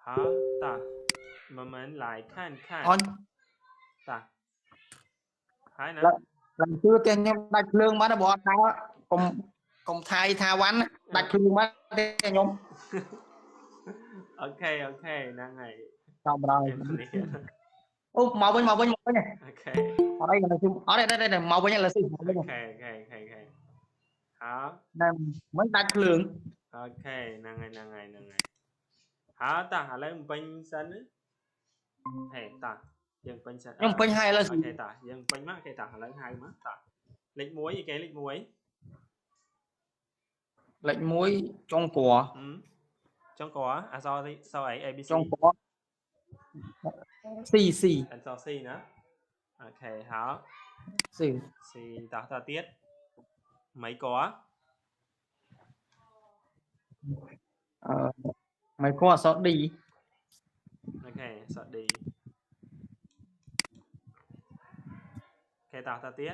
好，打，我们来看看 on 打，还呢 lần trước cho nhóm đặt lương mà nó bỏ tháo cùng cùng thay thao bánh đặt lương mà cho nhóm โอเคโอเคนั่งไง xong rồi em này ô màu bên này โอเค ở đây là ở đây màu bên này là gì màu bên โอเค này โอเคโอเคโอเค好 đây mới đặt lương โอเคนั่งไงนั่งไงนั่งไงหาตาหาอะไรมันเป็นสันนะเฮ้ตายังเป็นสัน nhưng bên hai là โอ gì เคตายังเป็นมากโอเคตาหาอะไรhaiมั้งตาเล็กมวยยังไงเล็กมวย lệnh muối trong của trong có à sau ấy abc trong có xì xì anh sau c nữa ok hảo xì c ta ta tiết mấy có mày có sợ đi ok sợ đi ok ta ta tiết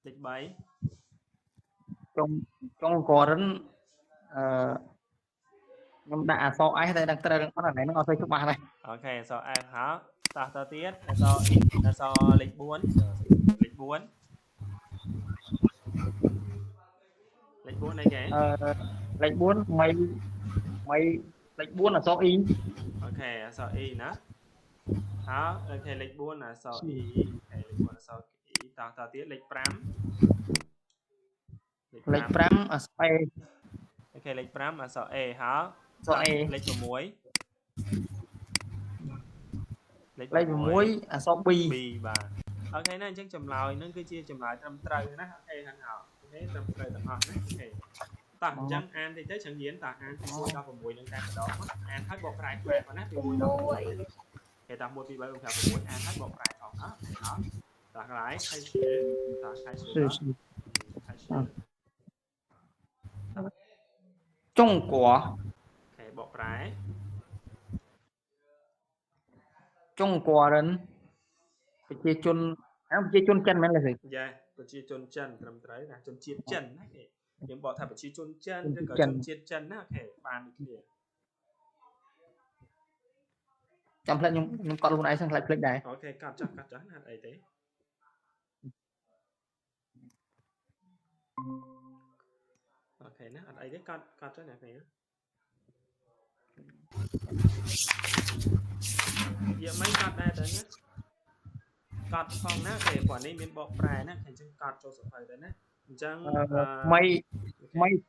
lịch 7 trong trong có đến nhưng đã so ai đây đang nó này nó xây chúc bà này ok sau a hảo ta ta tiết sau lịch 4 lịch 4 lịch 4 này kìa lệnh 4 mày lệnh 4 là so y ok sau y nữa hảo ok lịch 4 là sau y ok lịch 4 là sau y ta tiết lịch 5 lệnh 5 à so e ok lịch 5 là sau e hảo so e lịch 6 lệnh muối à so bi bi bà ok nên chắc chùm lòi nó cứ chia chùm lại trăm trời nó ok hành hảo thế trăm trời tập hợp ok tặng chân an thì tới trận diễn tặng an thì vui đâu còn mùi lên tay đó an hết bột rải quẹt và nát thì vui đâu thì tặng một tí bởi ông chào mùi an hết bột rải còn đó tặng lại thay sửa tặng thay sửa trong của ok bột rải trong của đến chia chôn chân mới là gì dạ tôi chia chôn chân làm tới là chôn chia chân những bọn thằng chia chôn chân rồi có chân chôn chia chân á thể bàn đi kia trong lần nhưng con luôn ấy sang lại click này ok cắt chắc hạt ấy thế ok nó hạt ấy thế cắt cho này này giờ mấy cắt đây tới nhé cắt xong nè để quản lý miếng bọc bài nè thành chân cắt cho số phải đấy nè chân mấy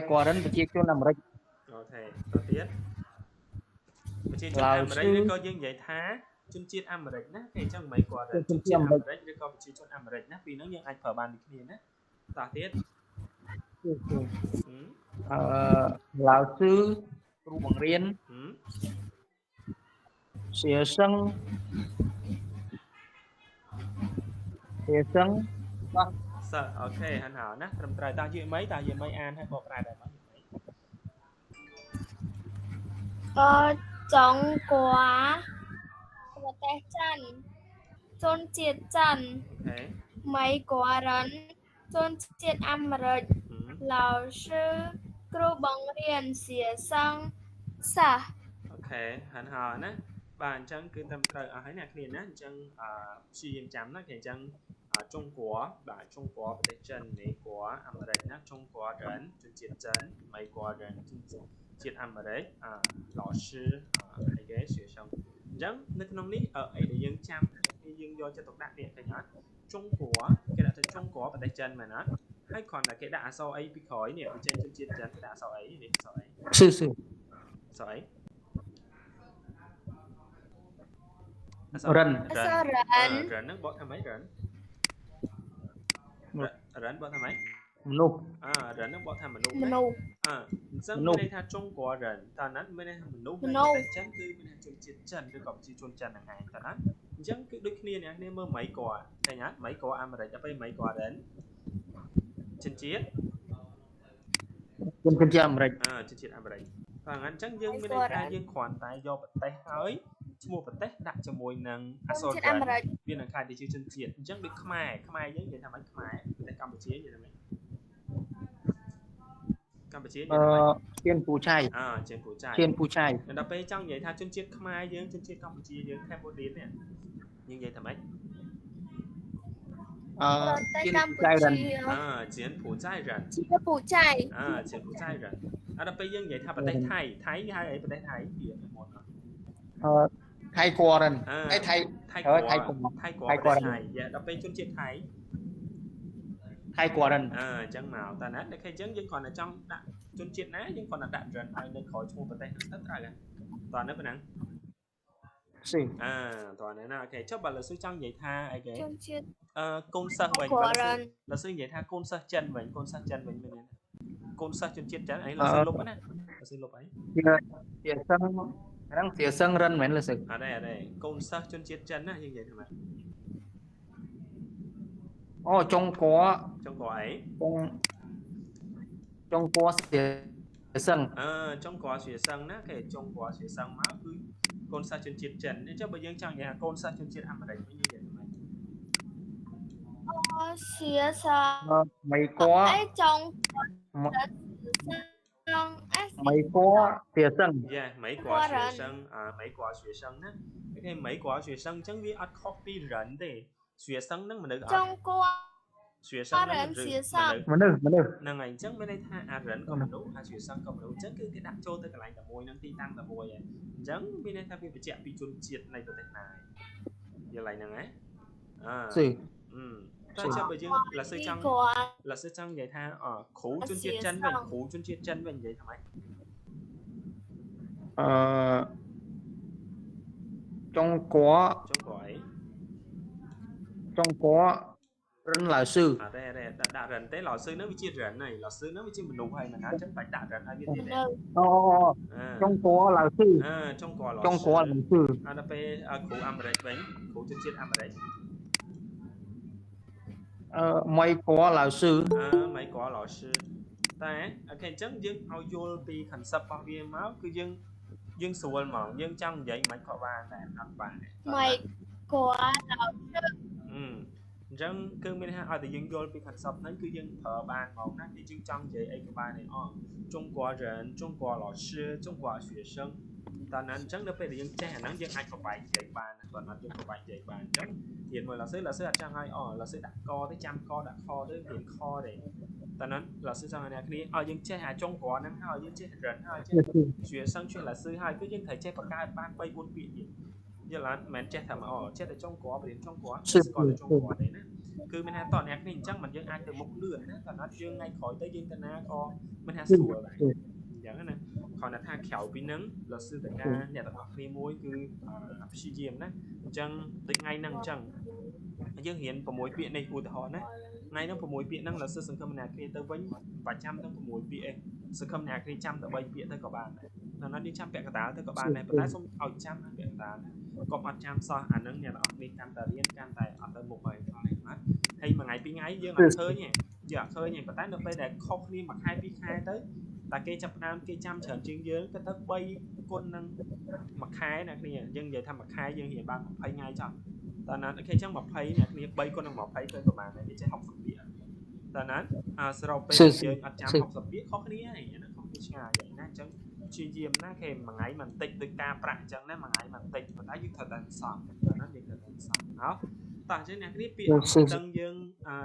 quả đến chia cho làm rồi ok đầu tiên chia cho làm đấy có dương vậy thá chân chiết âm rồi nè thì chân mấy quả đến chân chiết âm rồi đấy có chia cho âm rồi nè vì nó như anh phở bàn được gì nè ta tiết lão sư ru bằng riêng xìa sân sợ ok hắn hảo nè tầm trời ta duyệt mấy an hay bọc rài mấy trong quá một tay chân chôn chiết chân mấy quả rắn chôn chiết âm rồi lão sư kêu bằng riêng xìa sân xả ok hắn hảo nè bạn chân cứ tầm trời ở hãy nè liền nè chân suy diễn chấm nó thì chân Trung Quốc và Trung Quốc để chân Mỹ Quốc America Trung Quốc人就接真美国人就接 America 老师hay cái 学生 giống nơi nông lý ở đây để dân chăm thì dân do cho tục đặc biệt thì nhá Trung Quốc cái đã Trung Quốc và để chân mà nó hay còn là cái đã sau ấy bị khỏi nè trên chân chiết chân đã sau ấy thì sau ấy sau ấy rần nó bỏ tham mấy rần bỏ tham mấy rần nó bỏ tham menu dân bên đây tha Trung Quốc rần ta nói bên đây menu chân cứ bên đây chôn chiết chân rồi còn chi chôn chân là ngày ta nói dân cứ đôi khi này nên mơ mấy quả thầy nhá mấy quả ăn mà để cho phải mấy quả đến chân chiết chân chiết ăn mà đấy và ngắn chắc dân bên đây ta dân khoản tài do vật tay hơi mua vật tết đặt cho mùi năng asol viên năng khai thì chưa chân chiết chắc được khmer giống vậy làm bánh khmer để Campuchia vậy là កម្ពុជានិយាយថាម៉េច ជាពូឆៃ ជាពូឆៃ ជាពូឆៃ ដល់ពេលចង់និយាយថាជនជាតិខ្មែរយើងជនជាតិកម្ពុជាយើងខេបូឌៀននេះយើងនិយាយថាម៉េច ជាពូឆៃរ៉ាន់ ជាពូឆៃរ៉ាន់ ជាពូឆៃ ជាពូឆៃរ៉ាន់ដល់ពេលយើងនិយាយថាប្រទេសថៃថៃគេហៅអីប្រទេសថៃវាមុន ថៃគួររ៉ាន់ថៃគួរ ថៃគួរដល់ពេលជនជាតិថៃ ថៃគួររ៉ាន់ អញ្ចឹងមកតើណាតែគេអញ្ចឹងយើងគ្រាន់តែចង់ដាក់ជនជាតិណាយើងគ្រាន់តែដាក់ run ឲ្យនៅក្រោយឈ្មោះប្រទេសហ្នឹងទៅត្រូវតើនៅប៉ុណ្ណឹង ស៊ី តើណាអូខេចុះបើលោកស៊ឺចង់និយាយថាអីគេ ជនជាតិ កូនសិស្សវិញបើលោកស៊ឺនិយាយថាកូនសិស្សចិនវិញកូនសិស្សចិនវិញមែនកូនសិស្សជនជាតិចិនអីលោកស៊ឺលុបណាលោកស៊ឺលុបអី ជាសឹងហ្នឹងជាសឹងរ៉ាន់មែនលោកស៊ឺ អត់ទេកូនសិស្សជនជាតិចិនណាយើងនិយាយថាម៉េច ចុងគួរ ចុងគួរអី ចុងគួរជាសឹង ចុងគួរជាសឹងណាគេចុងគួរជាសឹងមកគឺកូនសិស្សជនជាតិចិនអញ្ចឹងបើយើងចង់និយាយថាកូនសិស្សជនជាតិអាមេរិកវិញយើងនិយាយថាម៉េច ជាសឹង mấy có អីចុង mấy có tiền sân mấy quả学生mấy quả学生ណាគេmấy quả学生អញ្ចឹងវាអត់ខុសពីរ៉ិនទេ学生ហ្នឹងមនុស្សអត់ ចុងគួរ 学生ហ្នឹងមនុស្ស ហ្នឹងហើយអញ្ចឹងមានន័យថាអារ៉ិនក៏មនុស្ស学生ក៏មនុស្សអញ្ចឹងគឺគេដាក់ចូលទៅកន្លែងតែមួយនឹងទីតាំងតែមួយហើយអញ្ចឹងមានន័យថាវាបញ្ជាក់ពីជនជាតិនៃប្រទេសណាយល់ហើយហ្នឹងហ៎ ស៊ី តែចាំបើយើងលាស់ចង់និយាយថាគ្រូជនជាតិចិនវិញគ្រូជនជាតិចិនវិញនិយាយថាម៉េច trong có ចុងគួរអី rừng là sư អត់ទេដាក់រ៉ិនទេ老师ហ្នឹងវាជារ៉ិនហើយ老师ហ្នឹងវាជាមនុស្សហើយមិនថាអញ្ចឹងបាច់ដាក់រ៉ិនឲ្យវាទៀតទេ trong có là sư ចុងគួរ trong có là sư ដល់ពេលគ្រូអាមេរិកវិញគ្រូជនជាតិអាមេរិក mấy có là sư mấy có老师តែអូខេអញ្ចឹងយើងឲ្យយល់ពី concept របស់វាមកគឺយើងស្រួលហ្មងយើងចង់និយាយមិនក៏បានតែអត់បាន mấy có là អញ្ចឹងគឺមានថាឲ្យតែយើងយល់ពី concept ហ្នឹងគឺយើងប្រើបានហ្មងណាទីយើងចង់និយាយអីក៏បានដែរ中国人中国老师中国学生តើណាអញ្ចឹងដល់ពេលដែលយើងចេះអាហ្នឹងយើងអាចប្របែកនិយាយបានណាបើណាយើងប្របែកនិយាយបានអញ្ចឹងរៀនមួយ老师អត់ចង់ឲ្យ老师ដាក់កទៅចាំកដាក់ខទៅរៀនខទេតើណា老师ចង់ឲ្យអ្នកគ្នាឲ្យយើងចេះអាចុងគ្រាន់ហ្នឹងហើយយើងចេះរឹងហើយចេះ学生ជួយ老师ហើយគឺយើងត្រូវចេះបង្កើតបាន 3 4 ពាក្យទៀតយល់អត់មិនចេះថាចេះតែចុងគ្រាន់រៀនចុងគ្រាន់ស្គាល់តែចុងគ្រាន់ទេណាគឺមានថាតើអ្នកគ្នាអញ្ចឹងមិនយើងអាចទៅមុខលឿនណាតើណាយើងថ្ងៃក្រោយទៅយើងទៅណាក៏មានថាស្រួលដែរអញ្ចឹងណាគ្រាន់តែថាក្រៅពីហ្នឹង老师តកាអ្នកទាំងអស់គ្នាមួយគឺព្យាយាមណាអញ្ចឹងដូចថ្ងៃហ្នឹងអញ្ចឹងយើងរៀន6ពាក្យនេះឧទាហរណ៍ណាថ្ងៃហ្នឹង6ពាក្យហ្នឹង老师សង្ឃឹមអ្នកគ្នាទៅវិញប្រចាំទាំង6ពាក្យឯងសង្ឃឹមអ្នកគ្នាចាំតែ3ពាក្យទៅក៏បានដែរដល់ណាយើងចាំពាក្យកណ្ដាលទៅក៏បានដែរប៉ុន្តែសូមឲ្យចាំពាក្យកណ្ដាលណាកុំអត់ចាំសោះអាហ្នឹងអ្នកទាំងអស់គ្នាកាន់តែរៀនកាន់តែអត់ទៅមុខហើយហ្នឹងណាហើយមួយថ្ងៃពីរថ្ងៃយើងអត់ឃើញទេយើងអត់ឃើញទេប៉ុន្តែនៅពេលដែលខុសគ្នាមួយខែពីរខែទៅតែគេចាប់ផ្ដើមគេចាំច្រើនជាងយើងទៅ3គុណនឹងមួយខែអ្នកគ្នាយើងនិយាយថាមួយខែយើងរៀនបាន20ថ្ងៃចោះតើណាអូខេអញ្ចឹង20អ្នកគ្នា3គុណនឹង20ទៅប្រហែលដែរគេចេះ60ពាក្យតើណាសរុបពេលយើងអត់ចាំ60ពាក្យខុសគ្នាហើយអាហ្នឹងខុសគ្នាឆ្ងាយហើយណាអញ្ចឹងព្យាយាមណាគេមួយថ្ងៃមិនតិចដូចការប្រាក់អញ្ចឹងណាមួយថ្ងៃមិនតិចប៉ុន្តែយើងត្រូវតែសោះណាយើងត្រូវតែសោះអោតោះអញ្ចឹងអ្នកគ្នាពាក្យទាំងយើង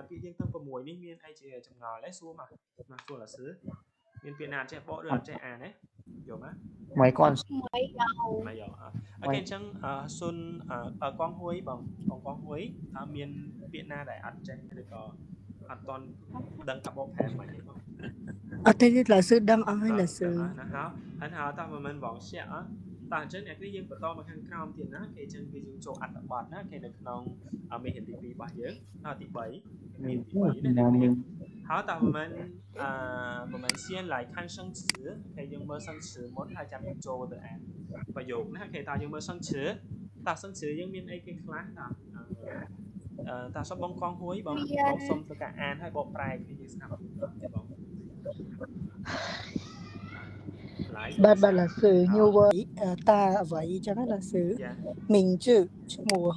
ពាក្យយើងទាំង6នេះមានអីជាចម្ងល់ទេសួរមកសួរលាសឺមានពាក្យណាចេះបកឬអត់ចេះអានទេយកមក mấy con មកយកអូខេអញ្ចឹងសុនកងហួយបងកងហួយមានពាក្យណាដែលអត់ចេះឬក៏អត់តន់ដឹងថាបកផែនមិនទេបងអត់ទេលាសឺដឹងអស់ហើយលាសឺណាហើយតោះមិនបងជាតោះអញ្ចឹងអ្នកនេះយើងបន្តមកខាងក្រោមទៀតណាគេអញ្ចឹងគឺយើងចូលអត្ថបទណាគេនៅក្នុងមេរៀនទី2របស់យើងទី3មេរៀនទី3ណា好，但我们先来看生词，可以用么生词，么太讲做的啊。ประโยคนะ可以大用么生词，大生词ยังមានអីគេខ្លះតាតាសបងកងហួយបងសុំទៅការអានឲ្យបកប្រែគ្នាយើងស្ដាប់ទេបងបាទលាសឺញូវតាអ្វីចឹងណាលាសឺមីងជឺឈ្មោះ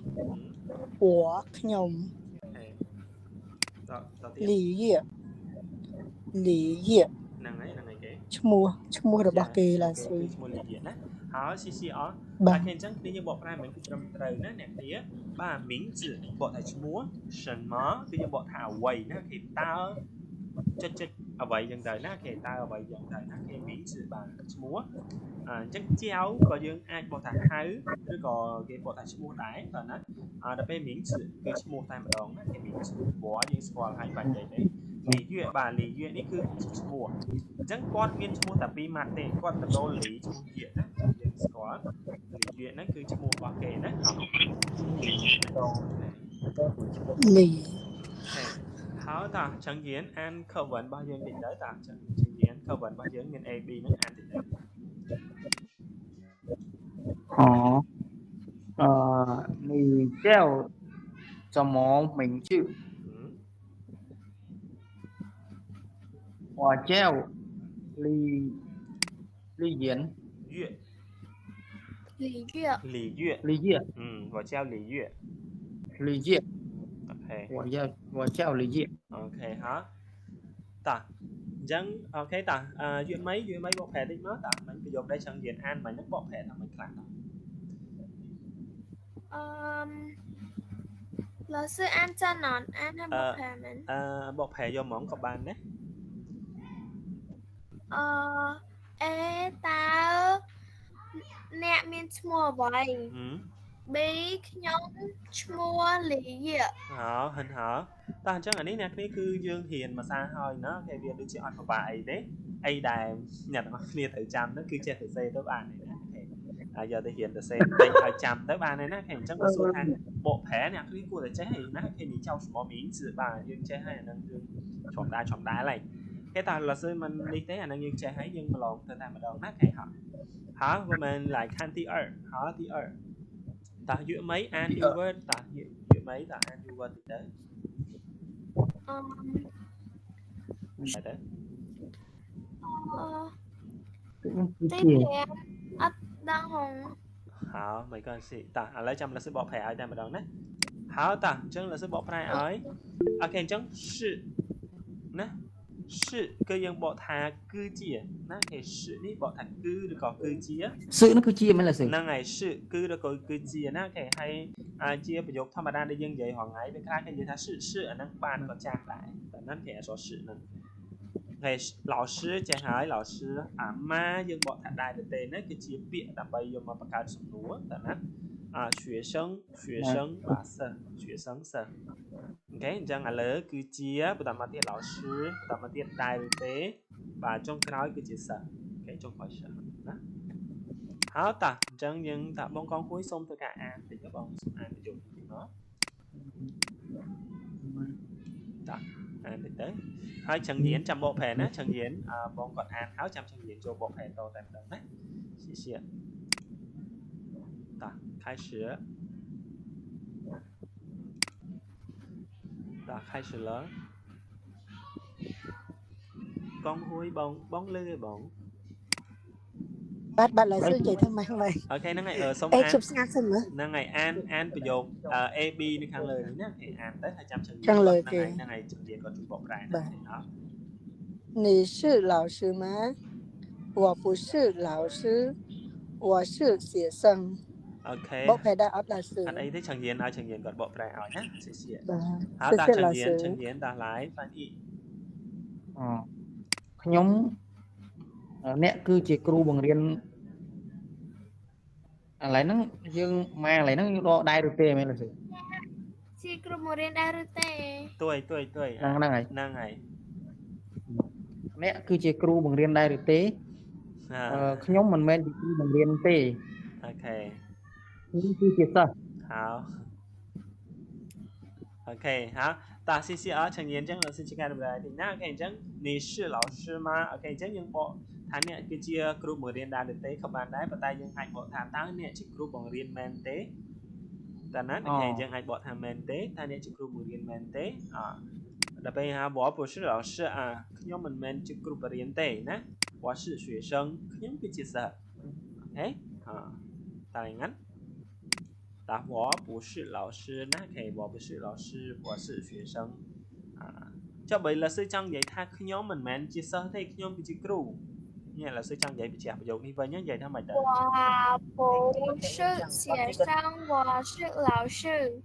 ខ្ញុំលីយេហ្នឹងហើយគេ ឈ្មោះរបស់គេឡាស៊ឺ ឈ្មោះលីយាណាហើយស៊ីស៊ីអតែគេអញ្ចឹងគ្នាយើងបកប្រែមិនគឺត្រឹមត្រូវណាអ្នកគ្នាបាទមីងជាបកថាឈ្មោះ什么គឺយើងបកថាអ្វីណាគេតើចិត្តអ្វីយ៉ាងទៅណាគេតើអ្វីយ៉ាងទៅណាគេមីងជាបាទឈ្មោះអញ្ចឹងជាវក៏យើងអាចបកថាហៅឬក៏គេបកថាឈ្មោះដែរតើណាដល់ពេលមីងជាគឺឈ្មោះតែម្ដងណាគេមីងជាព្រោះយើងស្គាល់ហើយបាញ់និយាយទេលីយឿបាទលីយឿនេះគឺឈ្មោះអញ្ចឹងគាត់មានឈ្មោះតែពីរម៉ាត់ទេគាត់ទៅលីឈ្មោះយឿណាយើងស្គាល់លីយឿហ្នឹងគឺឈ្មោះរបស់គេណាលីហើយតាចឹងយើងអាន cover របស់យើងតិចទៅតាចឹងយើង cover របស់យើងមាន A B ហ្នឹងអានតិចទៅ你叫什么名字？我叫李岩。月。李月。李月。李月。我叫李月。李月。OK。我叫李月。OK 好。តាចឹងអូខេតាយឿmấyបកប្រែតិចមកតាមិនប្រយោគដែលចង់និយាយអានមិនហ្នឹងបកប្រែថាមិនខ្លះតា老师按真ននអានហើយបកប្រែមែនបកប្រែយកហ្មងក៏បានដែរអេតើអ្នកមានឈ្មោះអ្វីB ខ្ញុំឈ្មោះលីយាហិនតាអញ្ចឹងអានេះអ្នកគ្នាគឺយើងរៀនភាសាហើយណាគេវាដូចជាអត់ពិបាកអីទេអីដែលអ្នកទាំងអស់គ្នាត្រូវចាំហ្នឹងគឺចេះទៅសេទៅបានទេណាហើយយកទៅរៀនទៅសេតិចឲ្យចាំទៅបានទេណាគេអញ្ចឹងបើសួរថាបកប្រែអ្នកគ្នាគួរតែចេះហើយណាគេនិយាយចៅស្មមីងគឺបាទយើងចេះហើយអាហ្នឹងយើងចំដែរហើយគេថា老师មិននេះទេអាហ្នឹងយើងចេះហើយយើងប្រឡងទៅតែម្ដងណាគេហ៎ហើយ我们来看第二好第二តាយឿmấy an you word តាយឿmấyតា an you word ទៅទៅទី5អត់ដឹងហងហើយមិនក៏ស៊ីតាឥឡូវចាំលsưបកប្រែឲ្យតែម្ដងណាហើយតាអញ្ចឹងលsưបកប្រែឲ្យអូខេអញ្ចឹង是ណា是គឺយើងបកថាគឺជាណាគេ是នេះបកថាគឺឬក៏គឺជា是នោះគឺជាមែនလားហ្នឹងហើយ是គឺឬក៏គឺជាណាគេហើយជាប្រយោគធម្មតាដែលយើងនិយាយរាល់ថ្ងៃពេលខ្លះគេនិយាយថា是អាហ្នឹងបានក៏ចាស់ដែរតែហ្នឹងគេអាច说是ហ្នឹងហើយ老师ចេះហើយ老师អាម៉ាយើងបកថាដែរទេណាគឺជាពាក្យដើម្បីយកមកបង្កើតសំណួរតែណា学生បាទសិស្ស学生សិស្សអូខេអញ្ចឹងឥឡូវគឺជាបន្តមកទៀត老师បន្តមកទៀតដែរឬទេបាទចុងក្រោយគឺជាសិស្សអូខេចុងក្រោយសិស្សណាហើយតាអញ្ចឹងយើងតាបងកងគួយសូមធ្វើការអានតិចទៅបងសូមអានប្រយោគតិចមកតាអានតិចទៅហើយចឹងញៀនចាំបកប្រែណាចឹងញៀនបងគាត់អានហើយចាំចឹងញៀនចូលបកប្រែតតែម្ដងណា谢谢តា开始đã khai始了con hối bóng lư bóng បាទ lại sư chị thân mày vậy អូខេហ្នឹងហើយសុំអានជប់ស្ងាត់សិនមើលហ្នឹងហើយអានប្រយោគ A B នៅខាងលើនេះណាគេអានទៅហើយចាំចឹងខាងលើគេហ្នឹងហើយជំនាញគាត់ជួយបកប្រែណា你是老师吗我不是老师我是学生អូខេបកប្រែដែរអត់ឡាស៊ឺអត់អីទេចឹងញៀនឲ្យចឹងញៀនគាត់បកប្រែឲ្យណា谢谢ហើយតាចឹងញៀនតាឡាយហ្វានអ៊ីខ្ញុំអ្នកគឺជាគ្រូបង្រៀនឥឡូវហ្នឹងយើងមកឥឡូវហ្នឹងដកដែរឬទេមែនទេជាគ្រូបង្រៀនដែរឬទេទួយហ្នឹងហើយអ្នកគឺជាគ្រូបង្រៀនដែរឬទេខ្ញុំមិនមែនជាគ្រូបង្រៀនទេអូខេខ្ញុំគឺជាសិស្ស好 OK 好តា CCR 成员ចឹង老师ជាការដំណើរទីណាអូខេអញ្ចឹង你是老师吗អូខេអញ្ចឹងយើងបកថាអ្នកគឺជាគ្រូបង្រៀនដែរទេក៏បានដែរប៉ុន្តែយើងអាចបកថាតើអ្នកជាគ្រូបង្រៀនមែនទេតើណាអូខេយើងអាចបកថាមែនទេថាអ្នកជាគ្រូបង្រៀនមែនទេដល់ពេលហៅ我不是老师ខ្ញុំមិនមែនជាគ្រូបង្រៀนទេណា我是学生ខ្ញុំគឺជាសិស្សអូខេតើงั้น答我不是老师ណាគេ我不是老师我是学生ចុះបើ老师ចង់និយាយថាខ្ញុំមិនមែនជាសិស្សទេខ្ញុំគឺជាគ្រូ nghe là sư trong dạy bị chẹp ví dụ đi với nhé dạy theo mày tới 我不是学生，我是老师。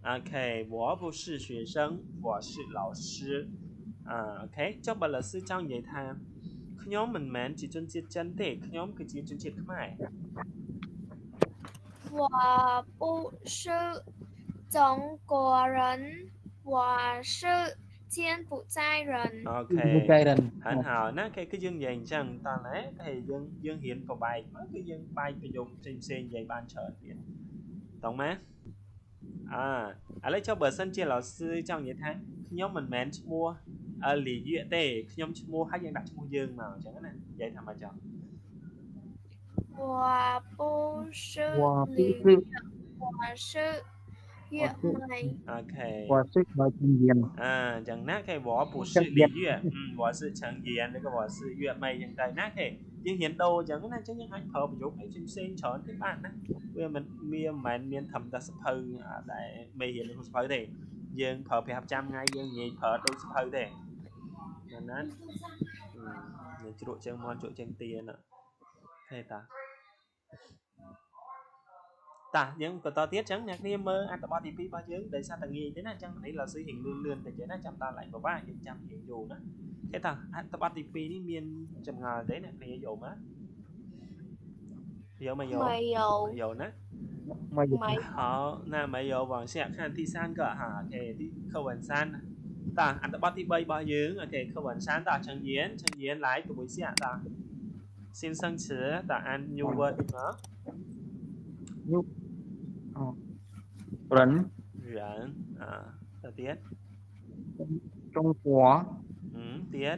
OK 我不是学生我是老师 OK ចុះបើលើsư trong dạyថាខ្ញុំមិនមែនជាជនជាតិចិនទេខ្ញុំគឺជាជនជាតិខ្មែរ 我不是中国人，我是柬埔寨人。 OK ใจรัน hẳn hào nó cái dương dạy chẳng ta lấy thì dương hiến của bài cái dương bài phải dùng trên dạy ban trở tiền đúngไหมlấy cho bờ sân chia lão sư trong như thế nhóm mình mến mua lý duyệt để nhóm mua hai dân đặt mua dương nào chẳng hạn vậy thằng mà chọn 我不是我不李是我是月美。 OK 我是来经验 chẳng nát cái võ bù sư lý duyệt võ sư chẳng diện cái võ sư duyệt mày chẳng tay nát cái nhưng hiện đồ chẳng cái chứ những anh thờ ví dụ phải xin chọn các bạn á bây giờ mình miền thầm ta sắp hư tại mày hiện không sắp hư thì dương thờ phải 100 ngày dương nhị thờ đâu sắp hư thì nên nó mình chỉ độ chân mon chỗ chân tiền ạ thế ta ta nhưng còn to tiết chẳng nhạc đi mơ anh ta bao thì bao chứ để sao ta nghi thế này chẳng đấy là sự hình lươn lươn thì chế nó chăm ta lại vào vai thì chăm hiện dù đó thế ta anh ta bao thì đi miền chăm ngà đấy này thì dù má dầu mày dầu 没有 dầu nè มาอยู่ 没 họ na mày dầu vàng sẽ khăn thi san cả hả thì đi khâu vận san ta anh ta bao thì bay bao dương ok khâu vận san ta chẳng diễn lái của buổi xe ta xin sân sữa ta ăn nhu vợ đi nữa ยุรัน rợn ta tiết จงหัว tiết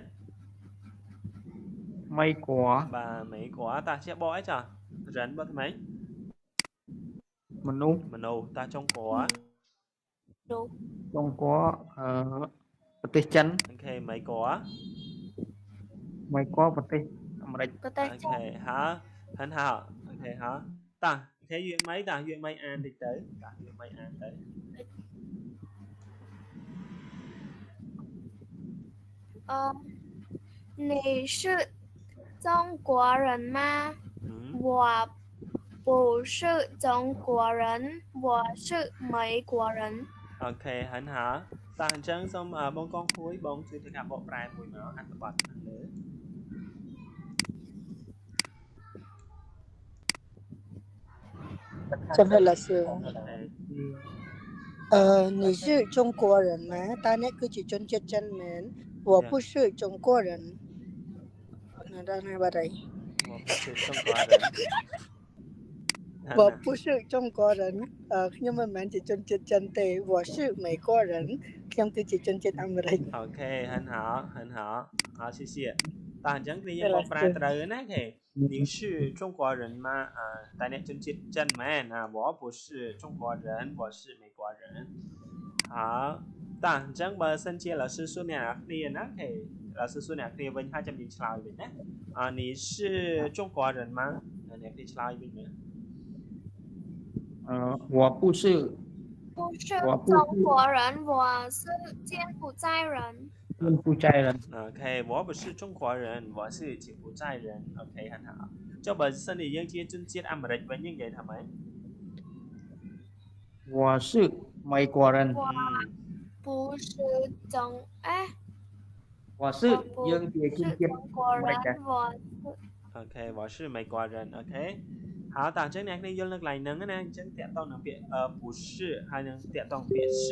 ไม่กัว bà Mỹ của ta sẽ bói chả rảnh bao mấy มนุษย์ mà nô ta trong của 有 จงกัวประเทศจัน ok mấy của ไม่กัวประเทศอเมริก 个在 ok hả hẳn hảo ok hả ta thế duyên mấy ta duyên mấy an thì tới ta duyên mấy an tới 你是中国人吗？我不是中国人，我是美国人。 ok hẳn hả ta hành chân xong bông con cuối bông chưa thực hiện bộ prai mùi máu ăn tập bật nữa 真的老师 ok 你是中国人吗？当然คือจิจนเจจันแมน我不是中国人นั่นได้บ่ได้ một sự trong quả rừng 我不是中国人ខ្ញុំមិនមែនជាជនជាតិចិនទេ我是美国人ខ្ញុំគឺជាជនជាតិអាមេរិក ok hẳn hảo hảo xì xì ta hành chân thì bộ prai tới nè thì 您是中国人吗？大家真真man我不是中国人，我是美国人。好，但真不生气老师说两个呢？嘿，老师说两个问他怎么ឆ្លើយវិញណា你是中国人吗？អ្នកនេះឆ្លើយវិញមើល我不是不是中国人，我是柬埔寨人。 เป็นผู้ใจรัน OK 我不是中国人我是柬埔寨人 OK 很好cho bờ sân thì dân chia chân chiết Americ với những vậy thầm ấy 我是美国人我不是中我是ยังเดียกินเก็บ 中国人，我是 OK 我是美国人 OK好ต่างจากนี้ในยนเลือกไหลนึงนะจังเตะต้องหนึ่งเปีย不是还能เตะต้องเปีย是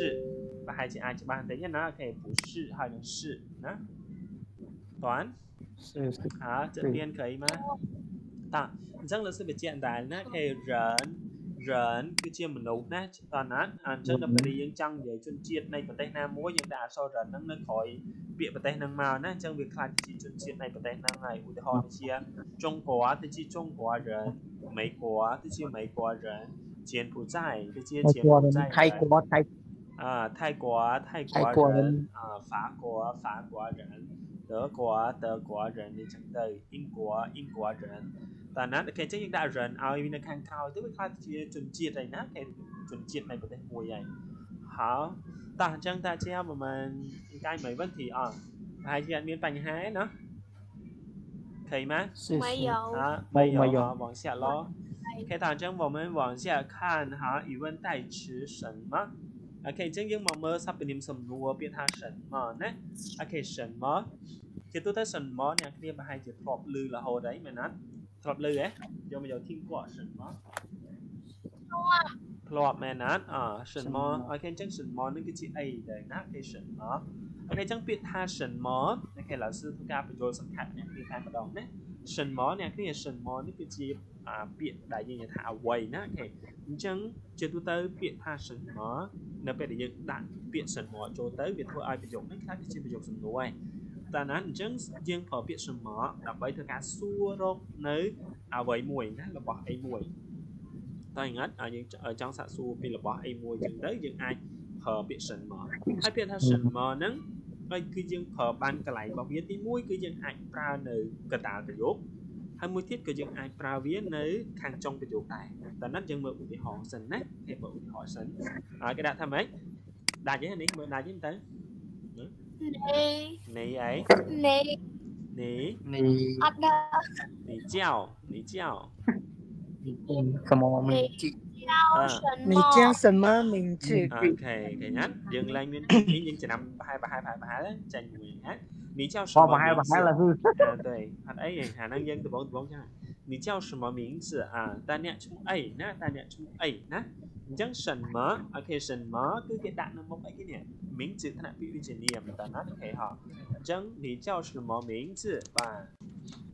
và hai chị ai chị bạn thấy nhá nó OK 不是还能是นะtoán 是 hả trận biên khởi mà ta chắc là sẽ bị chuyện đại nó thì rợn cứ chia mình đủ nè toàn á chắc là phải đi dân chăng về chuyên chiết này của tây nam múa dân đã so rợn nó khỏi bị của tây nam màu nè trong việc khai chỉ chuyên chiết này của tây nam này của họ chia Trung Quốc thì chỉ Trung Quốc rợn Mỹ Quốc thì chỉ Mỹ Quốc rợn柬埔寨thì chia ไทย 柬 กัว 埔寨 ไทยกัวไทย Thái Quốc人Pháp Quốc人德Quốc人thì chẳng từ英Quốc人và nó cái chắc đã rần ao như là khang khao tức là chia chuẩn chiết này nát thì chuẩn chiết này có thể mùi vậy hảo ta chẳng ta treo mà cái mấy vấn thì hai chị anh miền bánh hái nó ok 可以吗？没有。啊，没有，好，往下咯。OK， thằng chân我们往下看哈，语文代词什么 ？OK， chân dương mong mơ sắp niệm sầm nua biết tha 什么 nè。OK， 什么？thì tôi thấy 什么 nè， kia mà hai chữ thọp lư là hồ đấy mày nói thọp lư ấy， giờ bây giờ thiên quả 什么？thọp mày nói à 什么 ？OK， chân 什么 nó cái chữ a đấy nè， cái 什么 ？OK， chân biết tha 什么 ？OK， là sư phụ ca phải vô sẵn khẳng nè， đi khai một đồng nè。什么 nè， cái 什么 nó cái chữ biệt đại diện là thả quầy nè, OK， chân chưa tôi tới biệt tha 什么 nó phải đại diện đặt biệt 什么 cho tới biệt thôi ai bị dùng nó khác cái chữ bị dùng 什么 ấy ta nói chân dương phở biệt 什么 đọc vậy thôi cả xua rốt nơi vậy mùi nó là bỏ ấy mùi ta hình ở trong xã xua vì là bỏ ấy mùi chân tới dương ai phở biệt 什么 hay biệt tha 什么 nắng đây cứ dương phở ban cả lại bảo viết tí mũi cứ dương ai ra nơi cả ta cái dốt hay mối thiết cứ dương ai pra viết nơi khang trong cái chỗ này ta nói dương mở bị họ sần nè hay mở bị họ sần cái đã tham ấy đại với này mở đại với tới nì ấy nì nì chào什么名字？你叫什么名字？ OK cái nhát dương lên nguyên nhưng chỉ nằm hai đấy tranh người hát你叫什么名字？对，他哎，还能用的帮讲。你叫什么名字啊？大家出哎，那大家出哎，那你讲什么 ？OK， 什么？cứ cái đặt nó một cái này， 名字它那必须是念的，那 OK 哈。讲你叫什么名字吧？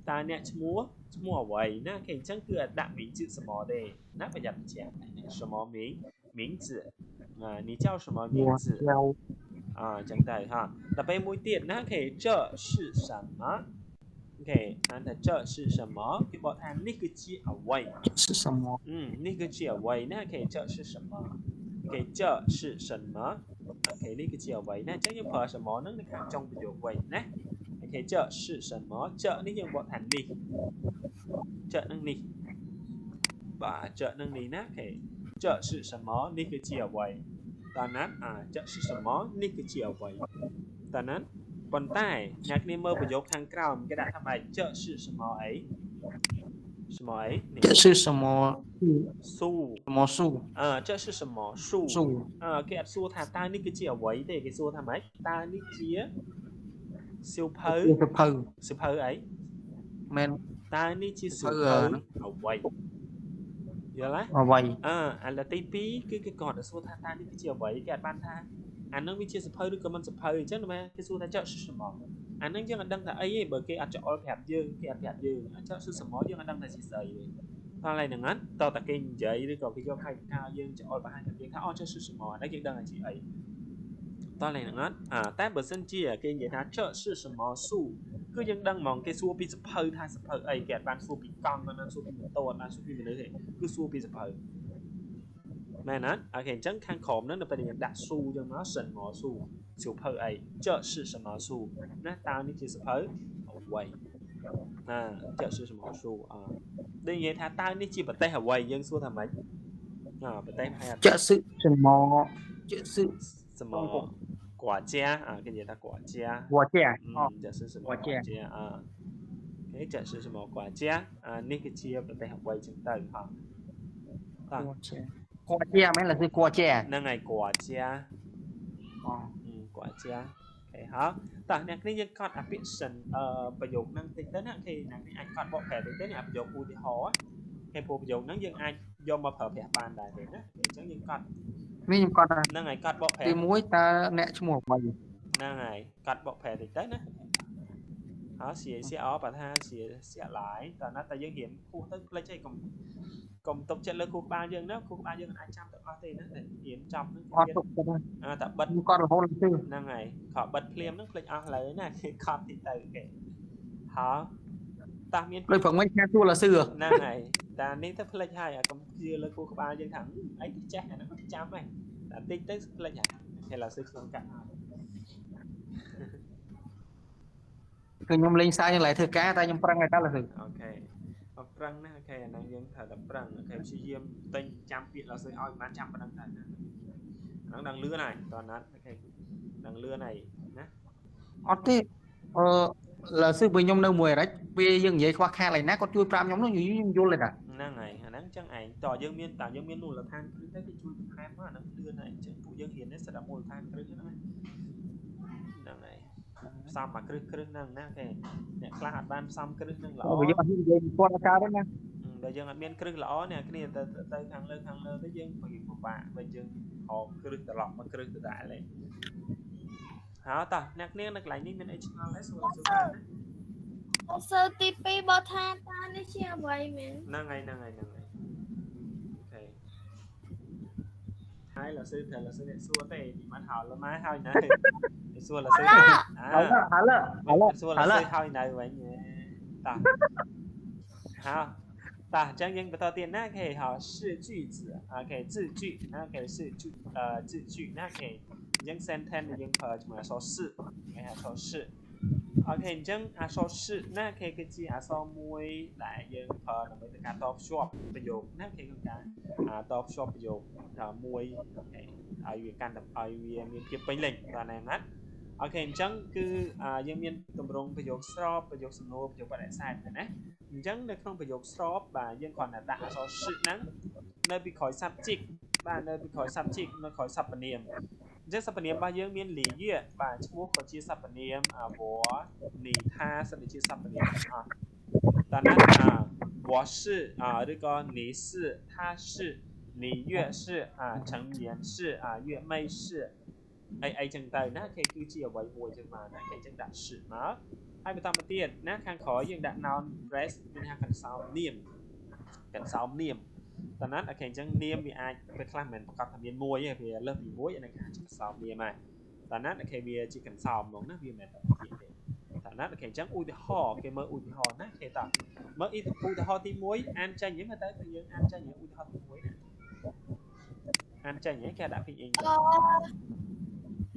大家出vậy， 那 OK， 讲cứ đặt 名字什么的，那不要讲什么名字啊？你叫什么名字？chẳng tại ha tập bên mũi tiền nó kể chợ sự什么 OK 那它这是什么 cái bọn hàng 那个字ở vậy 是什么？那个字ở vậy 那可以这是什么 OK 这是什么 OK 那个字ở vậy 那 chắc như phở 什么 nó khác trong ví dụ vậy nè OK 这是什么 chợ nó như bọn hàng đi chợ nâng đi và chợ nâng đi nè OK 这是什么 那个字ở vậyตอนนั้นจะ是什么นี่คือเจียวไว้ตอนนั้นบนใต้นักเรียนเมื่อประโยคทางกล่าวมันก็ได้ทำไมจะ是什么ấy什么ấy 这是什么树什么树？这是什么树cái树thà taนี่คือเจียวไว้แต่cái树ทำไมtaนี่เจียsiêu phơ siêu phơ ấy men taนี่เจียsiêu phơ ở vậy giờ lá vậy là tí pí cái còn ở số ta đi cái chiều vậy cái ban tha nó mới chia sẻ phơi được comment phơi chứ mà cái số ta chợ sự什么nó dân đăng là ấy bởi cái chợ hẹp dư cái hẹp dư chợ sự什么dân đăng là gì sợi ta này đừng án tao ta kinh vậy đi còn cái cho khai cao dân chợ và hai dân tháo chợ sự什么nó dân đăng là gì ấy ta này đừng án tại bờ sân chia cái vậy ta chợ sự什么su cứ dân đăng mong cái số bị phơi thay phơi ấy cái ban số bị cong nó số bị to nó số bị mình đấy cứ số bị phơi mẹ nói OK 真看口那เป็นอย่างดักสู้จังเนาะ什么สู้สิเพอไอ这是什么สู้นะตานี่คือสิเพอไว้这是什么สู้đây vậy thà taนี่chỉ bật tay hả quay dânสู้thà mấy bật tay hay这是什么？这是什么quả家cái gì ta quả家我家这是什么quả家cái这是什么quả家นี่คือchia bật tay hả quay chừng tay hả quả cha mới là từ quả cha năng ngày quả cha quả cha okay 好ตอนนี้นี่ยังก่อนอภิสันประโยคนั่งติดtớiนะkhiนั่งนี่anhก่อนบอกแผลติดtớiเนี่ยประโยคอุทิหอcáiประโยคนั้นยังanhยอมมาเผยแผลปานได้เลยนะchẳngยังก่อน mấy con năng ngày cắt bọc phèn thì muối ta nẹt cho một mày năng ngày cắt bọc phèn thì tới nè họ sẽ ở bà tha sẽ lại và nó ta dân hiện khu tức lấy chơi cùng tục chạy lên khu ba dân đó khu ba dân 200 tự tiền đó thì hiện trong nó tập bật con là hôn sư năng ngày họ bật phim nó click lấy này con thì từ cái họ ta miên lấy phần mấy thua là sư năng ngày ta nên ta play hai cùng chia lên khu ba dân thẳng ấy thì chắc nó 100 này đã tính tới play hay là sư không cảคือยมเล็งซ้ายยังไหลเธอแก่แต่ยมปรังไงta là thử OK prăng nè OK năng dân thời tập prăng OK suy diêm tên trăm việc là sư oi bán trăm prăng này nó đang lưa này toànนั้นOK đang lưa này nhé thì là sư với nhung đâu mùi đấy vì dừng vậy khoa khai lại nát có chui pram nhóm nó như vô lên à năng này năng chẳng ảnh tỏ dương miên tạo dương miên luôn là than cứ thế cái chui khai quá nó đưa này chẳng phụ dương hiền đấy sẽ đã mùi than cứ nữa năng này sao mà cứ năng nè cái nè khai hạt ban xong cứ năng lõ bây giờ mình qua cao đấy nha bây giờ miên cứ lõ nè cái này tới hàng lơ tới dương phải một bạn bây giờ họ cứ từ lọ mà cứ từ đại lên hả ta nè cái này lại những cái HTML lấy số sơ tivi bao tha ta này chia vậy mình năng này ok hai là sư thầy là sư để xua tề thì mình hỏi là mai hai này xua là sư xua là sư hai này vậy nhỉ ta hả ta chẳng những cái đầu tiên那可以好是句子 ok 字句那可以是字句那可以những sentence những phần mà số sự nghe số sự ok những số sự那可以cái gì số môi lại những phần là mấy cái top shop ประโยค那可以跟cái top shop ประโยคมวย ok ai việc can tập ai việcมีเพียบไปเลยตอนนั้นนะโอเคจังคือยังมีตำรงประโยคสอบประโยคสนุประโยคประเด็นใช่ไหมจังในក្នុងប្រយោគស្របបាទយើងគ្រាន់តែដាក់អក្សរសឹកហ្នឹងនៅពីក្រោយ subject បាទនៅពីក្រោយ subject នៅក្រោយសព្វនាមអញ្ចឹងសព្វនាមរបស់យើងមានលីយៈបាទឈ្មោះក៏ជាសព្វនាមវ៉នីថាសិតជាសព្វនាមទាំងអស់តើណា我是ឬក៏你是他是你越是成年是越妹是អីចឹងទៅណាគេគឺជាអ្វីមួយចឹងមកណាគេចឹងដាក់是មកហើយបន្តមកទៀតណាខាងក្រោយយើងដាក់ noun phrase មានថាកន្សោមនាមតើណាអូខេអញ្ចឹងនាមវាអាចពេលខ្លះមិនប្រកាសថាមានមួយទេវាលើសពីមួយអានេះគេហៅកន្សោមនាមហើយតើណាអូខេវាជាកន្សោមហ្មងណាវាមិនមែនតែទៀតទេតើណាអូខេអញ្ចឹងឧទាហរណ៍គេមើលឧទាហរណ៍ណាគេតើមើលឧទាហរណ៍ទី1អានចេញហ្នឹងទៅយើងអានចេញឧទាហរណ៍ទី1ណាអានចេញហ្នឹងគេដាក់ពីអី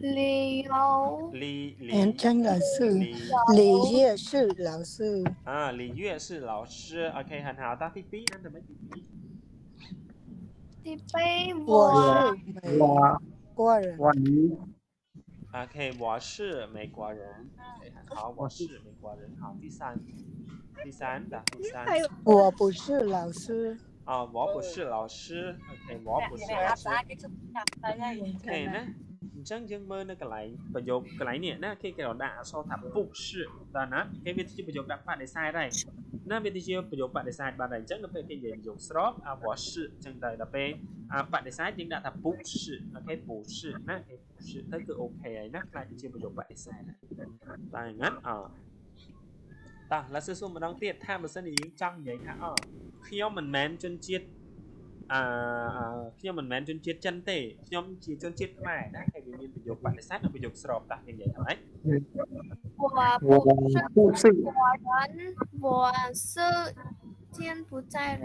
理由人真的是李月是老师李月是老师 ok 很好到第 B 按怎么第 B 第 B 我是美国人ok 我是美国人好我是美国人好第三的第三我不是老师我不是老师 ok 我不是老师 ok ណាអញ្ចឹងយើងមើលនៅកន្លែងប្រយោគកន្លែងនេះណាគេដាក់អក្សរថាពុsựដល់ណាគេវាជាប្រយោគដាក់បដិសេធហើយណាវាជាប្រយោគបដិសេធបានហើយអញ្ចឹងនៅពេលគេនិយាយប្រយោគស្រប我是អញ្ចឹងទៅដល់ពេលបដិសេធយើងដាក់ថាពុsựអូខេពុsựណាគេពុsựទៅគឺអូខេហើយណាខ្លាចជាប្រយោគបដិសេធតែអញ្ចឹងតោះឡាសសួរម្ដងទៀតថាបើសិនជាយើងចង់និយាយថាខ្ញុំមិនមែនជនជាតិខ្ញុំមិនមែនជនជាតិចិនទេខ្ញុំជាជនជាតិខ្មែរណាគេវាមានប្រយោគបដិសេធនិងប្រយោគស្របតានិយាយថាម៉េច我不是我是柬埔寨人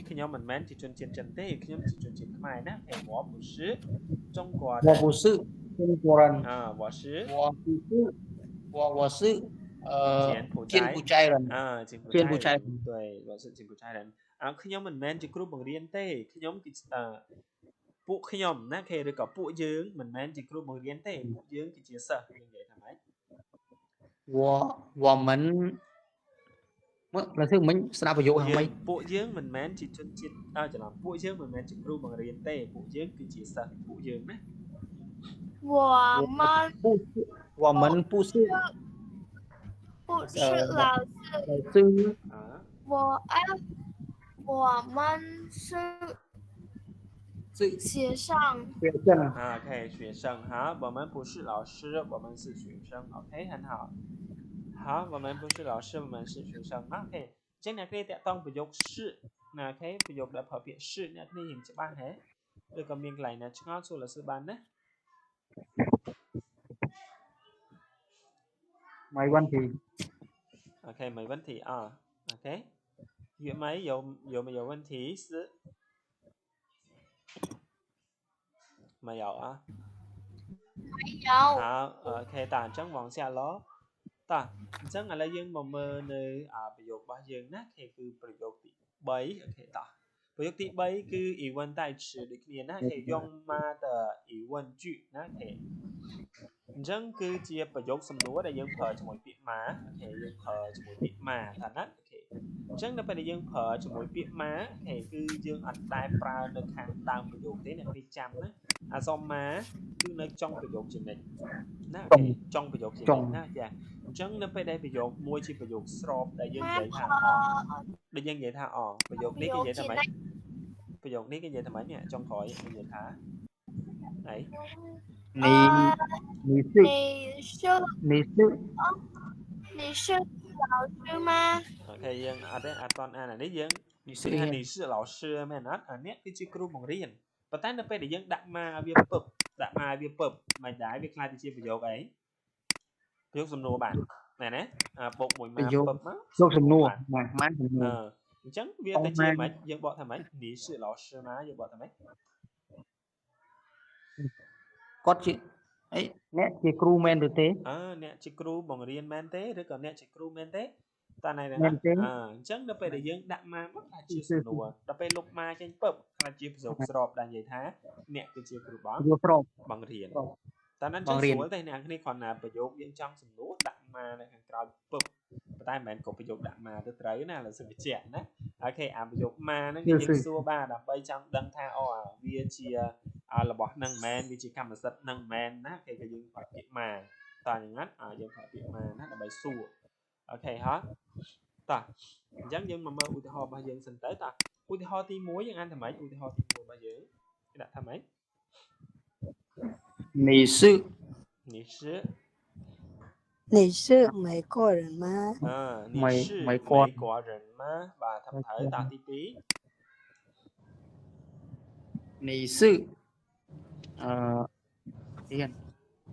ខ្ញុំមិនមែនជាជនជាតិចិនទេខ្ញុំជាជនជាតិខ្មែរណា我不是中国人我不是中国人我是柬埔寨人柬埔寨人对我是柬埔寨人ខ្ញុំមិនមែនជាគ្រូបង្រៀនទេខ្ញុំគឺពួកខ្ញុំណាគេឬក៏ពួកយើងមិនមែនជាគ្រូបង្រៀនទេពួកយើងគឺជាសិស្សយើងនិយាយថាម៉េច我们là thứ mìnhស្ដាប់ប្រយោគហ្នឹងពួកយើងមិនមែនជាជនជាតិច្រឡំពួកយើងមិនមែនជាគ្រូបង្រៀនទេពួកយើងគឺជាសិស្សពួកយើងណា我们不是老师我们是学生OK 学生好我们不是老师我们是学生 OK 很好好我们不是老师我们是学生 OK ចឹងអ្នកគ្នាតាក់ទងប្រយោគ是ណា OK ប្រយោគដែលប្រើពាក្យ是អ្នកគ្នារៀនច្បាស់ហ៎ឬក៏មានកន្លែងណាឆ្ងល់សួរលោកsưបានណាmấy vấn thì OK mấy vấn thì OK Duyệt mấy有问题是没有没有好 OK តើអញ្ចឹងវងសាឡតើអញ្ចឹងឥឡូវយើងមកមើលនៅប្រយោគរបស់យើងណាគេគឺប្រយោគទី3 OK តើប្រយោគទី3គឺ疑问代词ដូចគ្នាណាគេ用มา的疑问句ណាគេ Dân cứ chiaประโยค សំណួរ ដែល យើង ប្រើ ជាមួយ ពាក្យ ម៉ា អូខេ យើង ប្រើ ជាមួយ ពាក្យ ម៉ា ថា ណា អូខេ អញ្ចឹង នៅ ពេល ដែល យើង ប្រើ ជាមួយ ពាក្យ ម៉ា អូខេ គឺ យើង អត់ ដែល ប្រើ នៅ ខាង ដើម ប្រយោគ ទេ អ្នក នេះ ចាំ ណា អក្សរ ម៉ា គឺ នៅ ចុង ប្រយោគ ជានិច្ច ណា អូខេ ចុង ប្រយោគ ជានិច្ច ណា ចា អញ្ចឹង នៅ ពេល ដែល ប្រយោគ មួយ ជា ប្រយោគ ស្រប ដែល យើង និយាយ ថា ដែល យើង និយាយ ថា ប្រយោគ នេះ គេ និយាយ ថា ម៉េច ប្រយោគ នេះ គេ និយាយ ថា ម៉េច នេះ ចុង ក្រោយ គេ និយាយ ថា អី 你是老师吗 អូខេ យើង អត់ទេ អត់ តន់ អាន អានេះ យើង នេះ是老师 មែន អត់ អានេះ គឺជា គ្រូ បង្រៀន ប៉ុន្តែ នៅ ពេល ដែល យើង ដាក់ ម៉ា ឲ្យ វា ពឹប ដាក់ ម៉ា ឲ្យ វា ពឹប មិនដែរ វា ខ្លាច ទៅ ជា ប្រយោគ អី ប្រយោគ សំណួរ បាន មែនទេ បុក មួយ ម៉ា ពឹប មក ប្រយោគ សំណួរ ម៉ា សំណួរ អញ្ចឹង វា ទៅ ជា ម៉េច យើង បក ថា ម៉េច 你是老师吗 យើង បក ថា ម៉េច គាត់ ជា អី អ្នក ជា គ្រូ មែន ឬ ទេ អ្នក ជា គ្រូ បង្រៀន មែន ទេ ឬ ក៏ អ្នក ជា គ្រូ មែន ទេ តើ ណែ អញ្ចឹង នៅ ពេល ដែល យើង ដាក់ ម៉ា មក អាច ជា សំណួរ ដល់ ពេល លុប ម៉ា ចេញ ពឹប ខ្លាច ជា ប្រយោគ ស្រប ដែល និយាយ ថា អ្នក គឺជា គ្រូ បង្រៀន តើ ណា ចឹង ស្រួល ទេ អ្នក គ្នា គ្រាន់ តែ ប្រយោគ យើង ចង់ សំណួរ ដាក់ ម៉ា នៅ ខាង ក្រោយ ពឹប ប៉ុន្តែ មិនមែន គ្រប់ ប្រយោគ ដាក់ ម៉ា ទៅ ត្រូវ ណា ឥឡូវ សឹក បញ្ជាក់ ណា អូខេ អា ប្រយោគ ម៉ា ហ្នឹង យើង សួរ បាទ ដើម្បី ចង់ ដឹង ថា វា ជា របស់ ហ្នឹង មែន វា ជា កម្មសិទ្ធិ ហ្នឹង មែន ណា គេ ក៏ យើង ប្រើ ពាក្យ ម៉ា តើ យ៉ាងណា យើង ប្រើ ពាក្យ ម៉ា ណា ដើម្បី សួរ អូខេ ហ៎ តោះ អញ្ចឹង យើង មក មើល ឧទាហរណ៍ របស់ យើង សិន ទៅ តោះ ឧទាហរណ៍ ទី 1 យើង អាន ថា ម៉េច ឧទាហរណ៍ ទី 1 របស់ យើង គេ ដាក់ ថា ម៉េច 你是美国人吗你是美国人吗 បាទ ថា ត្រូវ តោះ ទី 2 你是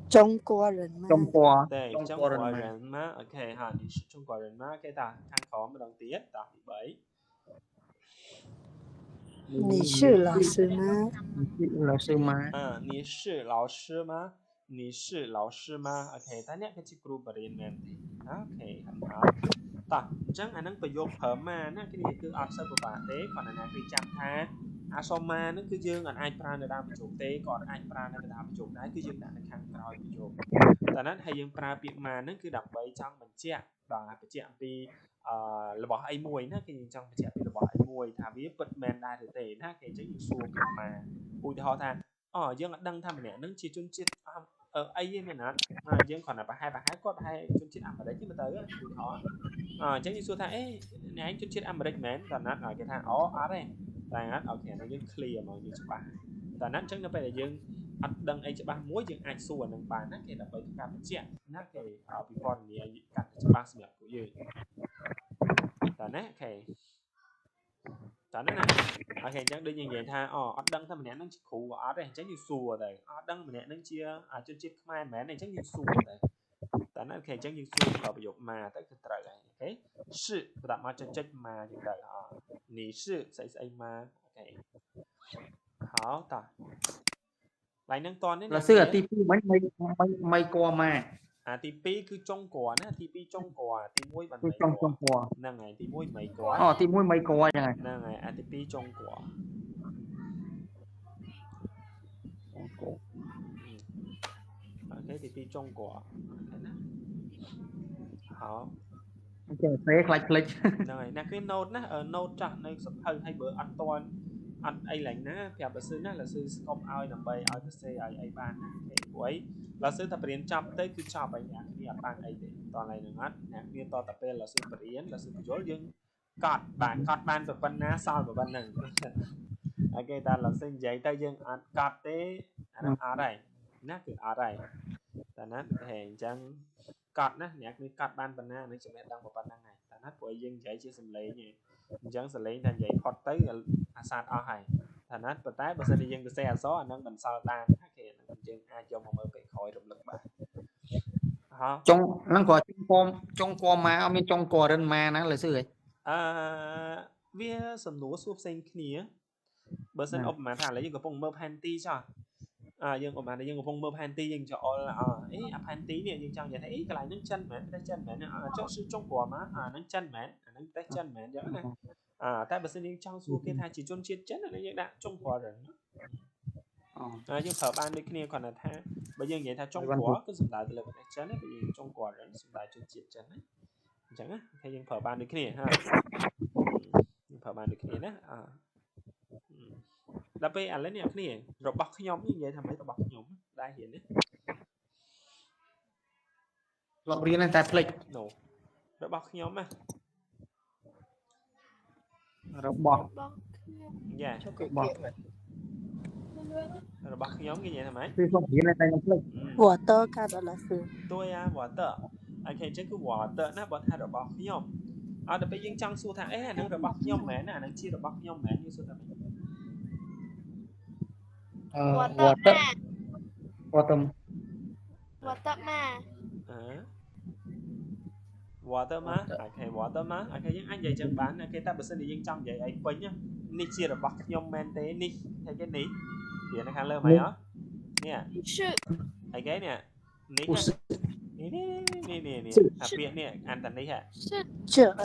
中国人吗中国 对中国人吗 អូខេ ហ่า 你是中国人吗 គេ តា ខាង ក្រោម ម្ដង ទៀត តោះ ទី 3 你是老师吗你是老师吗你是老师吗 អូខេ តើ អ្នក គឺជា គ្រូ បរិញ្ញា មែន ទេ អូខេ ហើយ តោះ អញ្ចឹង អានឹង ប្រយោគ ប្រើ ម៉ា ណា គេ និយាយ គឺ អត់ សូវ ពិបាក ទេ គ្រាន់ តែ អ្នក គេ ចាំ ថា អក្សរ ម៉ា ហ្នឹង គឺ យើង អាច ប្រើ នៅ ដើម ប្រយោគ ទេ ក៏ អាច ប្រើ នៅ កណ្ដាល ប្រយោគ ដែរ គឺ យើង ដាក់ នៅ ខាង ក្រោយ ប្រយោគ តើ ណា ហើយ យើង ប្រើ ពាក្យ ម៉ា ហ្នឹង គឺ ដើម្បី ចង់ បញ្ជាក់ បាទ បញ្ជាក់ អំពី របស់ អី មួយ ណា គេ ចង់ បញ្ជាក់ ពី របស់ អី មួយ ថា វា ពិត មែន ដែរ ឬ ទេ ណា គេ អញ្ចឹង យើង សួរ ពាក្យ ម៉ា ឧទាហរណ៍ ថា យើង អត់ ដឹង ថា ម្នាក់ ហ្នឹង ជា ជនជាតិ អី មែន អត់ យើង គ្រាន់ តែ ប្រហែល គាត់ ប្រហែល ជនជាតិ អាមេរិក ទេ មើល ទៅ ឧទាហរណ៍ អញ្ចឹង យើង សួរ ថា អ្នក ឯង ជនជាតិ អាមេរិក មែន តើ ណា គេ ថា អត់ ទេ តែ ណា អូខេ យើង clear មក យើង ច្បាស់ តើ ណា អញ្ចឹង នៅ ពេល ដែល យើង អត់ ដឹង អី ច្បាស់ មួយ យើង អាច សួរ នឹង បាន ណា គេ ដើម្បី ការ បញ្ជាក់ ណា គេ ពី ព័ត៌មាន កាត់ ច្បាស់ សម្រាប់ ពួក យើង តើ ណា អូខេ តើ ណា អូខេ អញ្ចឹង ដូច យើង និយាយ ថា អត់ ដឹង ថា ម្នាក់ ហ្នឹង ជា គ្រូ អត់ ទេ អញ្ចឹង យើង សួរ ទៅ អត់ ដឹង ម្នាក់ ហ្នឹង ជា ជនជាតិ ខ្មែរ មែន ទេ អញ្ចឹង យើង សួរ ទៅ តើ ណា អូខេ អញ្ចឹង យើង សួរ ប្រយោគ ម៉ា ទៅ គឺ ត្រូវ ហើយ អូខេ 是 បន្ទាប់ មក ចុច ម៉ា ចឹង ទៅ 你是 ស្អី ម៉ា អូខេ ហៅ តោះ ឡៃ ហ្នឹង តន់ ទេ là sư ở tí 2 mấy qua mà ទី 2 គឺ ចុង ក្រោយ ណា ទី 2 ចុង ក្រោយ ទី 1 បាន ចុង ក្រោយ ហ្នឹង ហើយ ទី 1 mấy ក្រោយ ទី 1 mấy ក្រោយ ចឹង ហើយ ហ្នឹង ហើយ ទី 2 ចុង ក្រោយ អូខេ ទី 2 ចុង ក្រោយ អូខេ ណា ហៅ ចេះ ទេ ខ្លាច click ហ្នឹង ហើយ អ្នក គេ note ណា note ចាស់ នៅ សភៅ ហើយ បើ អត់ តន់ អត់ អី ឡើង ណា ប្រាប់ លោក sư ណា លោក sư ស្កប់ ឲ្យ ដើម្បី ឲ្យ ទៅ សេ ឲ្យ អី បាន ណា អូខេ ព្រោះ អី លោក sư តែ បរៀន ចប់ ទៅ គឺ ចប់ ហើយ អ្នក គ្នា អត់ បាន អី ទេ តោះ ឡើយ នឹង អត់ អ្នក គ្នា ត តែ ពេល លោក sư បរៀន លោក sư បញ្យល់ យើង កត់ បាទ កត់ បាន ប៉ុណ្ណា សល់ ប៉ុណ្ណឹង អូខេ តើ លោក sư និយាយ ទៅ យើង អត់ កត់ ទេ អានោះ អត់ ហើយ ណា គឺ អត់ ហើយ តើ ណា ហេ អញ្ចឹង កត់ ណា អ្នក គ្នា កត់ បាន ប៉ុណ្ណា នឹង ចំណេះ ដឹង ប៉ុណ្ណឹង ហើយ តើ ណា ព្រោះ យើង និយាយ ជា សំឡេង ទេ អញ្ចឹង សំឡេង តែ និយាយ ផុត ទៅ អាសាត អស់ ហើយ តើ ណា ប៉ុន្តែ បើ សិន ជា យើង សរសេរ អក្សរ អានឹង បន្សល់ បាន ណា គេ យើង អាច យក មក មើល ពេល ក្រោយ រំលឹក បាន ចុង ហ្នឹង គាត់ ចុង qua mà អត់មាន ចុង qua រិន mà ណា លោក sư ហី វា សំណួរ សួរ ផ្សេង គ្នា បើ សិន ឧបមា ថា ឥឡូវ យើង កំពុង មើល ផែនទី ចុះ យើង ឧបមា ថា យើង កំពុង មើល ផែនទី យើង ចោល ផែនទី នេះ យើង ចង់ និយាយ ថា កន្លែង ហ្នឹង ចិន មែន ប្រទេស ចិន មែន ចុះ ចុង qua មក ហ្នឹង ចិន មែន អាហ្នឹង ប្រទេស ចិន មែន អញ្ចឹង ណា តែ បើ សិន យើង ចង់ សួរ គេ ថា ជា ជនជាតិ ចិន អានេះ យើង ដាក់ ចុង qua រិន អ dương phở ban đôi kia còn là tha bây giờ vậy tha Trung Quốc cứ dùng đại từ là cái chân đấy bây giờ Trung Quốc rồi dùng đại chân chiết chân đấy chẳng á hay dương phở ban đôi kia ha dương phở ban đôi kia đó là bây anh lấy nè kia rồi bọc nhóm như vậy thằng mấy tao bọc nhóm đại hiện đấy lọc riêng này tại plek nổ rồi bọc nhóm mà rồi bọc dạ bọc rồi bọc nhóm như vậy thằng mấy thì không riêng này tại plek water cả đó là sự tôi water anh thấy chứ cứ water nó bọn hai rồi bọc nhóm để bây giờ trong số thằng ấy nó rồi bọc nhóm mẹ nó chia rồi bọc nhóm mẹ như số thằng water water water má water má anh thấy những anh vậy chẳng bán cái ta bớt đi những trong vậy anh quên nhá ní chia rồi bọc nhóm mẹ thế ní hay cái ní thì nó khá lơ mày đó nè anh cái nè ní nè biển nè anh tận đấy hả chợ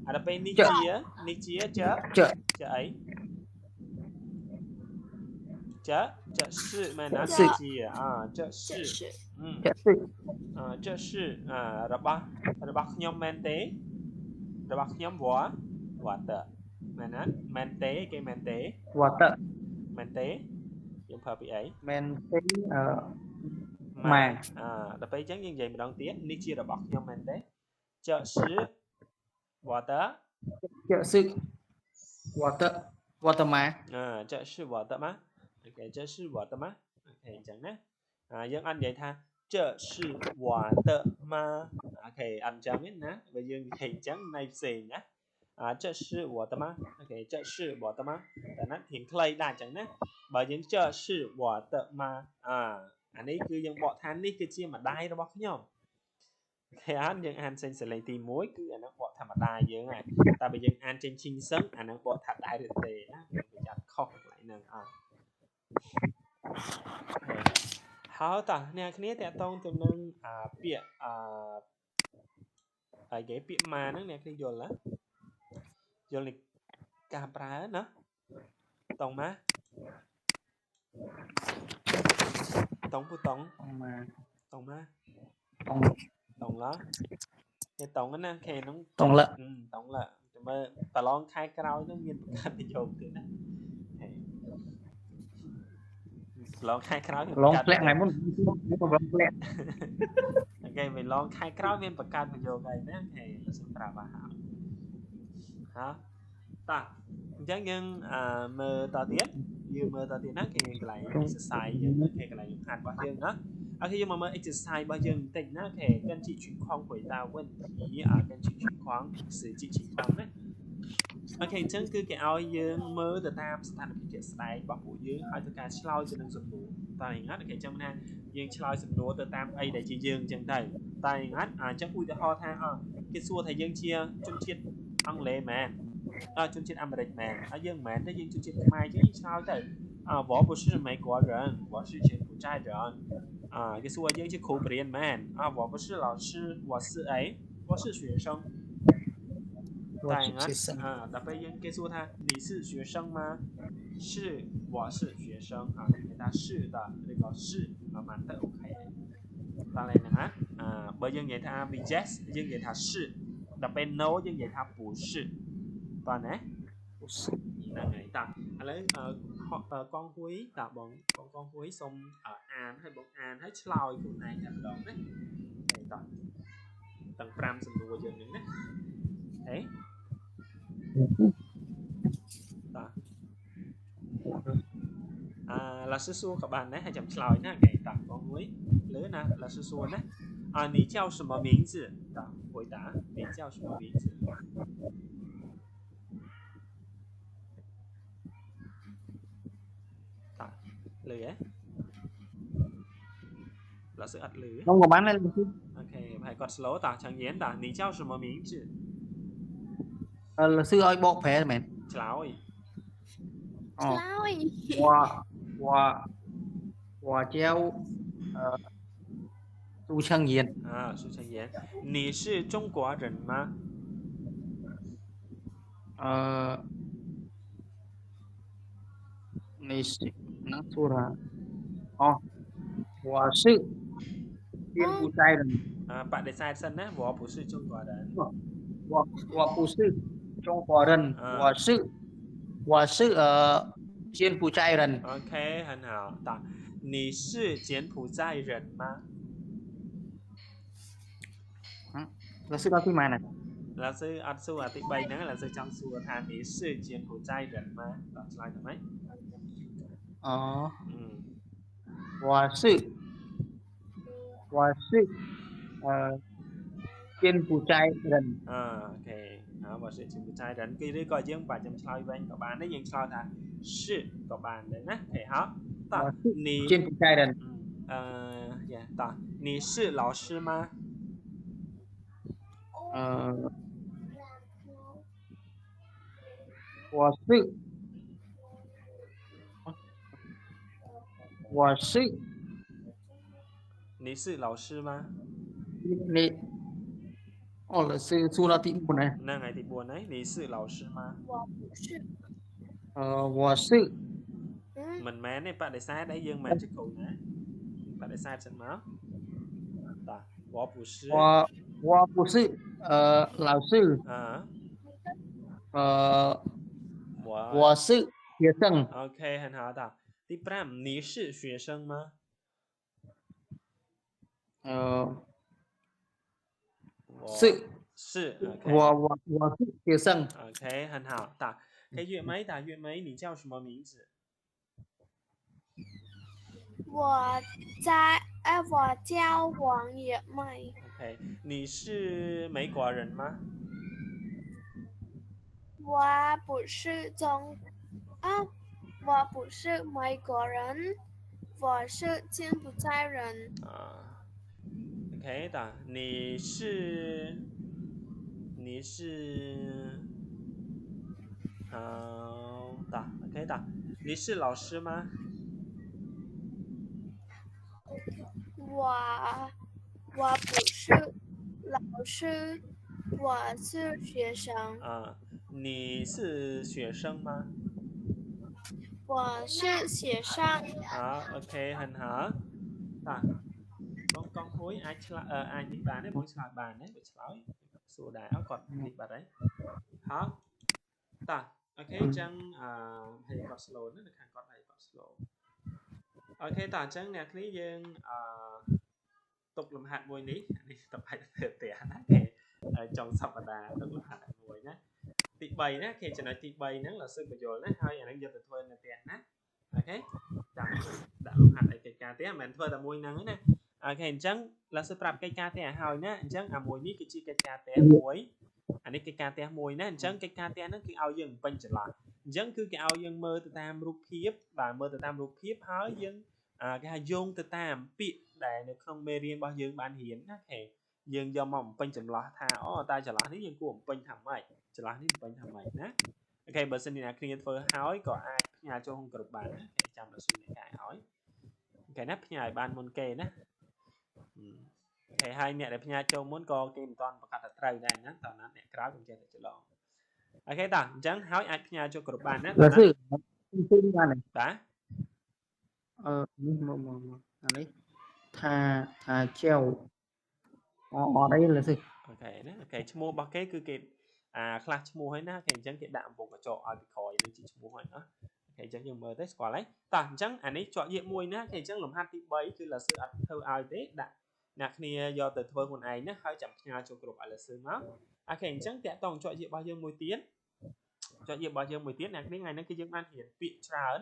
ada pe ní chia chợ ấy chợ市嘛拿自己这是这是របស់ខ្ញុំមែនទេរបស់ខ្ញុំwater មែនណាមែនទេគេមែនទេ water មែនទេយើងប្រើពីអី មែនទេម៉ាដល់ពេលអញ្ចឹងយើងនិយាយម្ដងទៀតនេះជារបស់ខ្ញុំមែនទេ这是 water water ម៉ា这是water 吗OK 这是water 吗 OK អញ្ចឹងណាយើងអត់និយាយថា这是我的吗 OK អត់អញ្ចឹងណាបើយើងនិយាយអញ្ចឹងន័យផ្សេងណា这是我的吗 OK 这是我的吗តែណាធៀងខ្លីដែរអញ្ចឹងណាបើយើង这是我的吗អានេះគឺយើងបកថានេះគឺជាម្ដាយរបស់ខ្ញុំគេអានយើងអានចេញសលេងទី1គឺអានោះបកធម្មតាយើងហើយតែបើយើងអានចេញឈីងសឹងអានោះបកថាដែរឬទេណាយើងប្រយ័ត្នខុសកន្លែងហ្នឹងហើយតោះអ្នកគ្នាតេតងទៅនឹងពាក្យហើយគេពាក្យម៉ាហ្នឹងអ្នកគ្នាយល់នេះការប្រើណាតងម៉ាតងពូតងម៉ាតងម៉ាតងឡាគេតងណាគេហ្នឹងតងឡាតែមើលតឡងខែក្រោយហ្នឹងមានប្រកាសប្រយោគទៀតណាឡងខែក្រោយឡងធ្លាក់ថ្ងៃមុនឡងធ្លាក់គេមិនឡងខែក្រោយមានប្រកាសប្រយោគអីណាគេសម្រាប់អាហារតោះអញ្ចឹងយើងមើលតទៀតយើងមើលតទៀតណាគេកន្លែង exercise យើងគេកន្លែងលំហាត់របស់យើងណាអូខេយើងមកមើល exercise របស់យើងបន្តិចណាគេ根据情况回答问题根据情况实际情况ណាអូខេអញ្ចឹងគឺគេឲ្យយើងមើលទៅតាមស្ថានភាពជាក់ស្ដែងរបស់ពួកយើងហើយទៅការឆ្លើយទៅនឹងសំណួរតែយ៉ាងណាគេចាំថាយើងឆ្លើយសំណួរទៅតាមអីដែលជាយើងអញ្ចឹងទៅតែយ៉ាងណាអញ្ចឹងឧទាហរណ៍ថាគេសួរថាយើងជាជនជាតិអង់គ្លេសមែនជនជាតិអាមេរិកមែនហើយយើងមិនមែនទេយើងជនជាតិខ្មែរយើងឆ្លើយទៅ我不是美国人我是柬埔寨人គេសួរយើងជាគ្រូបរៀនមែន我不是老师我是អី我是学生តែហ្នឹងដល់ពេលយើងគេសួរថា你是学生吗是我是学生គេថា是的ឬក៏是蛮ទៅអូខេតែឡើងហ្នឹងបើយើងនិយាយថា yes យើងនិយាយថា是ដល់ពេល no យើងនិយាយថា不是តើណាហ្នឹងហើយតើឥឡូវកងហួយតើបងកងហួយសូមអានឲ្យបងអានឲ្យឆ្លើយខ្លួនឯងតែម្ដងណាហើយតើទាំង5សំណួរយើងហ្នឹងណាហេ老师说các bạn đấy hãy chấm lời nhá给答con núi lớn nè老师说呢你叫什么名字回答你叫什么名字lười ấy老师ắt lười không có bán lên ok phải còn slow tao chẳng nhén tao你叫什么名字là sư ơi bộ phê mẹ cháo我叫苏成言苏成言你是中国人吗你是能做啥？哦，我是柬埔寨人。bạn để sai sân á, 我不是中国人。我不是中国人，我是柬埔寨人。OK， 很好。打，你是柬埔寨人吗？老师到底买呢？老师อัดสู้อธิบายนะ老师จำสู้ทาน你是柬埔寨人吗？ตอบสไลด์ถูกไหม哦，嗯，我是柬埔寨人。OK， 好，我是柬埔寨人គឺឬក៏យើងបាច់ចាំឆ្លើយវិញក៏បានដែរយើងឆ្លើយថា是ក៏បានដែរណាអូខេ好តោះ你柬埔寨人。តោះ你是老师吗？我是。你是老师吗？你老师做到第4呢？那ไงទី4đấy你是老师吗？我不是。我是。mìnhមែនទេបដិសេធđấy យើងមិនជាគ្រូណាបដិសេធសិនមកតោះ我不是我不是老师。我是学生。OK 很好的第5你是学生吗？是 OK 我是学生。 OK 很好打可以月梅你叫什么名字？我叫王月梅。 OK 你是美国人吗？我不是美国人，我是柬埔寨人。OK 打你是打 OK 打你是老师吗？我不是老师，我是学生。你是学生吗？我是学生。好 OK 很好打con khối ai ai đi bàn đấy muốnឆ្លើយបានđấy bịឆ្លើយសួរដែរគាត់និយាយបាត់ហើយហើយតាអូខេអញ្ចឹងហើយគាត់ slow ណានៅខាងគាត់ហើយគាត់ slow អូខេតាអញ្ចឹងអ្នកគ្នាយើងទុកលំហាត់មួយនេះទៅបាច់ទៅផ្ទះណាគេចុងសប្តាហ៍ទុកលំហាត់មួយណាទី3ណាគេចំណុចទី3ហ្នឹងlà សឹកបញ្យល់ណាហើយអាហ្នឹងយកទៅធ្វើនៅផ្ទះណាអូខេចាំដាក់លំហាត់ឲ្យកិច្ចការផ្ទះមិនមែនធ្វើតែមួយហ្នឹងទេណាអូខេអញ្ចឹងឡាសឺប្រាប់កិច្ចការផ្ទះឲ្យណាអញ្ចឹងអាមួយនេះគឺជាកិច្ចការផ្ទះមួយអានេះកិច្ចការផ្ទះមួយណាអញ្ចឹងកិច្ចការផ្ទះហ្នឹងគឺឲ្យយើងបំពេញចន្លោះអញ្ចឹងគឺគេឲ្យយើងមើលទៅតាមរូបភាពបាទមើលទៅតាមរូបភាពហើយយើងគេហៅយោងទៅតាមពាក្យដែលនៅក្នុងមេរៀនរបស់យើងបានរៀនណាគេយើងយកមកបំពេញចន្លោះថាអូតែចន្លោះនេះយើងគួរបំពេញថាម៉េចចន្លោះនេះបំពេញថាម៉េចណាអូខេបើសិនជាអ្នកគ្នាធ្វើហើយក៏អាចផ្ញើចូលក្នុងក្រុមបានណាគេចាំដល់សុំអ្នកកាយឲ្យអូខេណាផ្ញើឲ្យបានមុនគេណាអូខេហើយអ្នកដែលផ្ញើចូលមុនក៏គេមិនតាន់ប្រកាសថាត្រូវដែរណាតើណាអ្នកក្រោយកុំចេះតែច្រឡំអូខេតោះអញ្ចឹងហើយអាចផ្ញើចូលក្រុមបានណា老师បានទេបាទនេះមកអានេះថាចៅអត់អីលើសិអូខេណាអូខេឈ្មោះរបស់គេគឺគេខ្លះឈ្មោះហើយណាគេអញ្ចឹងគេដាក់អំពងកញ្ចក់ឲ្យពីក្រោយនឹងជាឈ្មោះហើយណាអូខេអញ្ចឹងយើងមើលទៅស្គាល់ហើយតោះអញ្ចឹងអានេះជាប់យកមួយណាគេអញ្ចឹងលំហាត់ទី3គឺលាសឺអត់ធ្វើឲ្យទេដាក់អ្នកគ្នាយកទៅធ្វើខ្លួនឯងណាហើយចាំផ្ញើចូលក្រុមឲ្យលាសឺមកអូខេអញ្ចឹងតាក់តងជាប់យករបស់យើងមួយទៀតជាប់យករបស់យើងមួយទៀតអ្នកគ្នាថ្ងៃនេះគឺយើងបានរៀនពាក្យច្រើន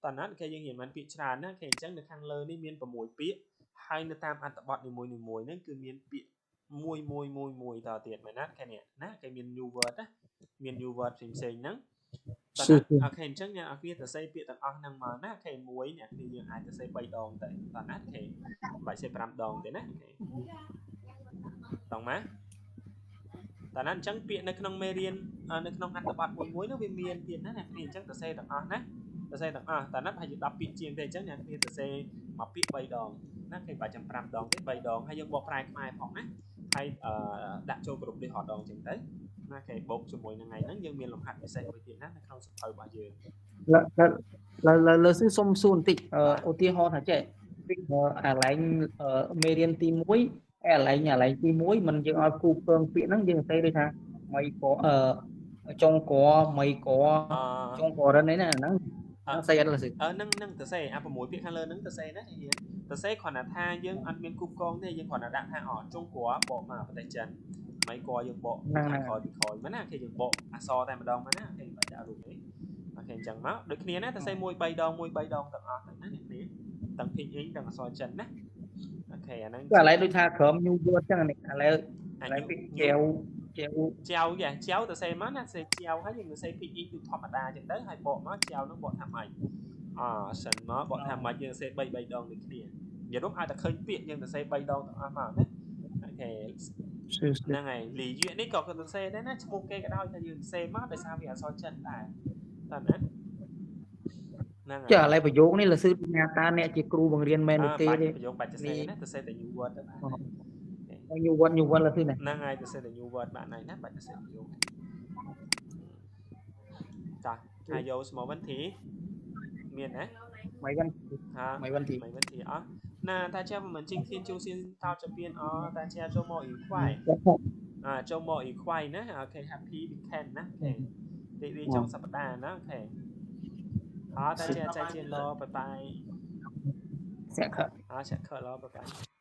តើណាគេយើងរៀនបានពាក្យច្រើនណាគេអញ្ចឹងនៅខាងលើនេះមាន6ពាក្យហើយនៅតាមអត្ថបទនីមួយៗហ្នឹងគឺមានពាក្យមួយតទៀតមែនណាគេនេះណាគេមាន new word ណាមាន new word ផ្សេងហ្នឹងតើអូខេអញ្ចឹងអ្នកអ្នកគ្នាទៅសេពាក្យទាំងអស់ហ្នឹងមកណាគេមួយអ្នកគ្នាយើងអាចទៅសេ3ដងទៅតើណាគេបាច់សេ5ដងទេណាអូខេតោះមកតើណាអញ្ចឹងពាក្យនៅក្នុងមេរៀននៅក្នុងអត្ថបទមួយនោះវាមានទៀតណាអ្នកគ្នាអញ្ចឹងទៅសេទាំងអស់ណាទៅសេទាំងអស់តើណាប្រហែលជា10ពាក្យជាងទេអញ្ចឹងអ្នកគ្នាទៅសេមកពាក្យ3ដងណាគេបាច់ចាំ5ដងទេ3ដងហើយយើងបកប្រែខ្មែរផងណាហើយដាក់ចូលក្រុមនេះរហូតដងអញ្ចឹងទៅ ok បូកជាមួយនឹងថ្ងៃហ្នឹងយើងមានលំហាត់ពិសេសមួយទៀតណានៅក្នុងសៀវភៅរបស់យើង លើស៊ឺសុំសួរបន្តិចឧទាហរណ៍ថាចេះអាឡែងមេរៀនទី1អាឡែងទី1មិនយើងឲ្យគូពងពាក្យហ្នឹងយើងទៅដូចថាមិនក៏ចុងកមិនក៏ចុងករណីណាហ្នឹងស្អីអត់លើស៊ឺនឹងទៅសេអា6ពាក្យខាងលើហ្នឹងទៅសេណាយើងទៅសេគ្រាន់តែថាយើងអត់មានគូកងទេយើងគ្រាន់តែដាក់ថាចុងកបកមកប្រទេសចិនមិនក៏យើងបកខាងក្រោយពីក្រោយមកណាគេយើងបកអក្សរតែម្ដងមកណាគេបាច់ដាក់រូបនេះអូខេអញ្ចឹងមកដូចគ្នាណាទៅសេ1 3 ដងទាំងអស់ហ្នឹងណាអ្នកគ្នាទាំង PH ទាំងអក្សរចិនណាអូខេអាហ្នឹងគឺឥឡូវដូចថាក្រុម new word ចឹងនេះឥឡូវពាក្យជាវទៅសេមកណាសេជាវហើយយើងទៅសេ PH គឺធម្មតាអញ្ចឹងទៅហើយបកមកជាវហ្នឹងបកថាម៉េចសិនមកបកថាម៉េចយើងសេ3 ដងដូចគ្នានិយាយរួមឲ្យតែឃើញពាក្យយើងទៅសេ3 ដងទាំងអស់មកណាអូខេហ្នឹងហើយលីយៈនេះក៏ទៅសេដែរណាឈ្មោះគេក៏ដោយតែយើងសេមកដោយសារវាអក្សរចិនដែរតើណាហ្នឹងហើយចាឥឡូវប្រយោគនេះលើស៊ឺថាតើអ្នកជាគ្រូបង្រៀនមែនទេប្រយោគបាច់សេណាទៅសេតែ new word ទៅបាទ new word លើស៊ឺហ្នឹងហើយទៅសេតែ new word បាទណាបាច់ទៅសេប្រយោគចាហើយយក small 问题មានណា没问题那大家我们今天就先到这边大家周末愉快周末愉快นะOK happy weekend นะ OK ดีๆtrong สัปดาห์นะ OK 好大家再见咯拜拜下课好下课咯拜拜